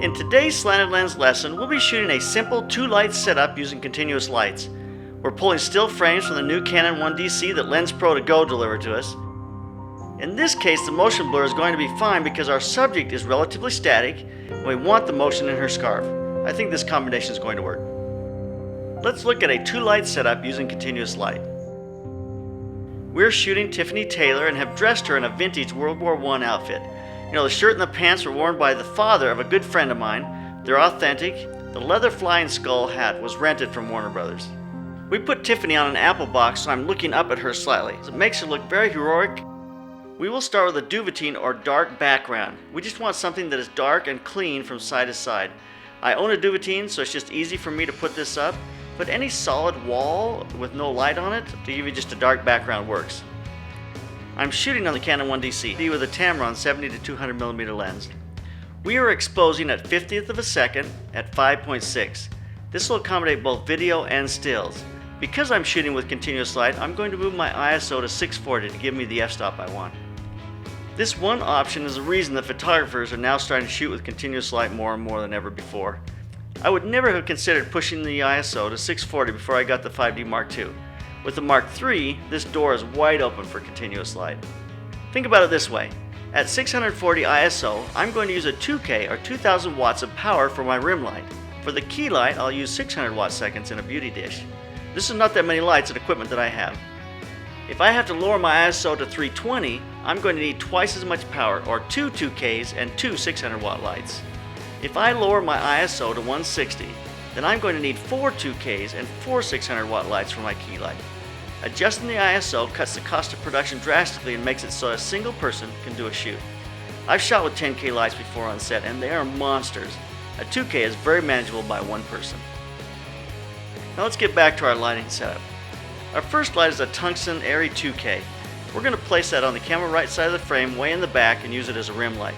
In today's slanted lens lesson, we'll be shooting a simple 2-light setup using continuous lights. We're pulling still frames from the new Canon 1DC that Lens Pro to Go delivered to us. In this case, the motion blur is going to be fine because our subject is relatively static and we want the motion in her scarf. I think this combination is going to work. Let's look at a 2-light setup using continuous light. We're shooting Tiffany Taylor and have dressed her in a vintage World War I outfit. You know, the shirt and the pants were worn by the father of a good friend of mine. They're authentic. The leather flying skull hat was rented from Warner Brothers. We put Tiffany on an apple box, so I'm looking up at her slightly. It makes her look very heroic. We will start with a duvetine or dark background. We just want something that is dark and clean from side to side. I own a duvetine, so it's just easy for me to put this up, but any solid wall with no light on it to give you just a dark background works. I'm shooting on the Canon 1DC with a Tamron 70 to 200mm lens. We are exposing at 50th of a second at 5.6. This will accommodate both video and stills. Because I'm shooting with continuous light, I'm going to move my ISO to 640 to give me the f-stop I want. This one option is the reason that photographers are now starting to shoot with continuous light more and more than ever before. I would never have considered pushing the ISO to 640 before I got the 5D Mark II. With the Mark III, this door is wide open for continuous light. Think about it this way. At 640 ISO, I'm going to use a 2K or 2000 watts of power for my rim light. For the key light, I'll use 600 watt seconds in a beauty dish. This is not that many lights and equipment that I have. If I have to lower my ISO to 320, I'm going to need twice as much power, or 2 2Ks and 2 600 watt lights. If I lower my ISO to 160, then I'm going to need 4 2Ks and 4 600 watt lights for my key light. Adjusting the ISO cuts the cost of production drastically and makes it so a single person can do a shoot. I've shot with 10K lights before on set and they are monsters. A 2K is very manageable by one person. Now let's get back to our lighting setup. Our first light is a Tungsten Airy 2K. We're going to place that on the camera right side of the frame way in the back and use it as a rim light.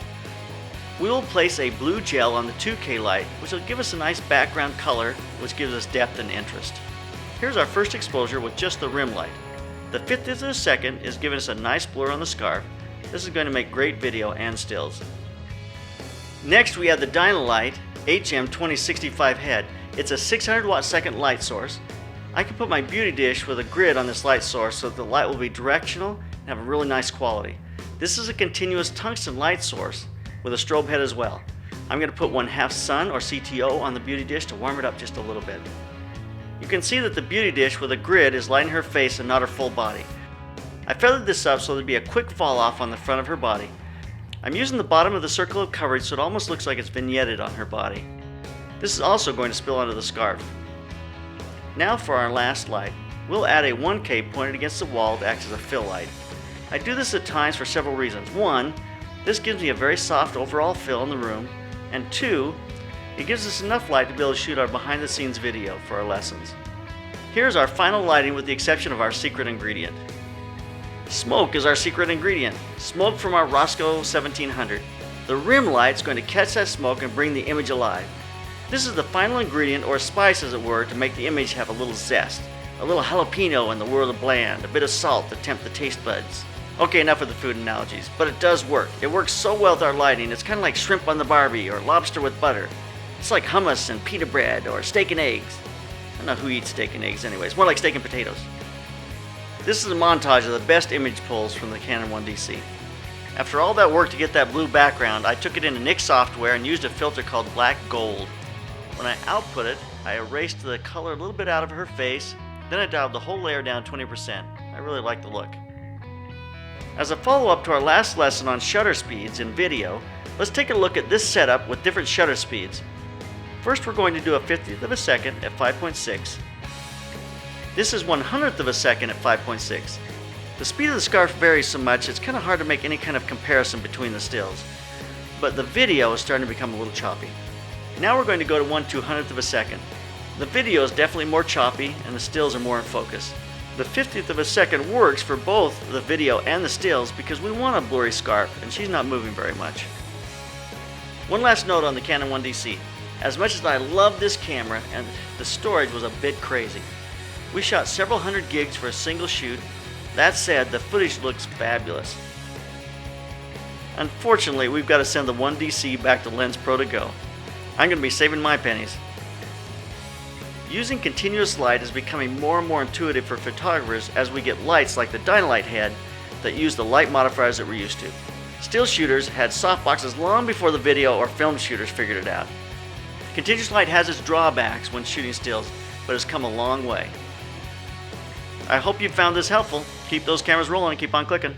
We will place a blue gel on the 2K light, which will give us a nice background color, which gives us depth and interest. Here's our first exposure with just the rim light. The 50th of a second is giving us a nice blur on the scarf. This is going to make great video and stills. Next we have the Dynalite HM2065 head. It's a 600 watt second light source. I can put my beauty dish with a grid on this light source so that the light will be directional and have a really nice quality. This is a continuous tungsten light source with a strobe head as well. I'm going to put 1/2 sun or CTO on the beauty dish to warm it up just a little bit. You can see that the beauty dish with a grid is lighting her face and not her full body. I feathered this up so there'd be a quick fall off on the front of her body. I'm using the bottom of the circle of coverage so it almost looks like it's vignetted on her body. This is also going to spill onto the scarf. Now for our last light. We'll add a 1K pointed against the wall to act as a fill light. I do this at times for several reasons. One, this gives me a very soft overall fill in the room, and two, it gives us enough light to be able to shoot our behind the scenes video for our lessons. Here's our final lighting with the exception of our secret ingredient. Smoke is our secret ingredient. Smoke from our Rosco 1700. The rim light's going to catch that smoke and bring the image alive. This is the final ingredient, or spice as it were, to make the image have a little zest. A little jalapeno in the world of bland, a bit of salt to tempt the taste buds. Okay, enough of the food analogies, but it does work. It works so well with our lighting, it's kind of like shrimp on the Barbie or lobster with butter. It's like hummus and pita bread or steak and eggs. I don't know who eats steak and eggs anyways, more like steak and potatoes. This is a montage of the best image pulls from the Canon 1DC. After all that work to get that blue background, I took it into Nik software and used a filter called Black Gold. When I output it, I erased the color a little bit out of her face, then I dialed the whole layer down 20%. I really like the look. As a follow-up to our last lesson on shutter speeds in video, let's take a look at this setup with different shutter speeds. First, we're going to do a 50th of a second at 5.6. This is 100th of a second at 5.6. The speed of the scarf varies so much, it's kind of hard to make any kind of comparison between the stills. But the video is starting to become a little choppy. Now we're going to go to 1/200th of a second. The video is definitely more choppy and the stills are more in focus. The 50th of a second works for both the video and the stills because we want a blurry scarf and she's not moving very much. One last note on the Canon 1DC. As much as I love this camera, and the storage was a bit crazy. We shot several hundred gigs for a single shoot. That said, the footage looks fabulous. Unfortunately, we've got to send the 1DC back to Lens Pro to Go. I'm going to be saving my pennies. Using continuous light is becoming more and more intuitive for photographers as we get lights like the Dynalite head that use the light modifiers that we're used to. Still shooters had softboxes long before the video or film shooters figured it out. Continuous light has its drawbacks when shooting stills, but has come a long way. I hope you found this helpful. Keep those cameras rolling and keep on clicking.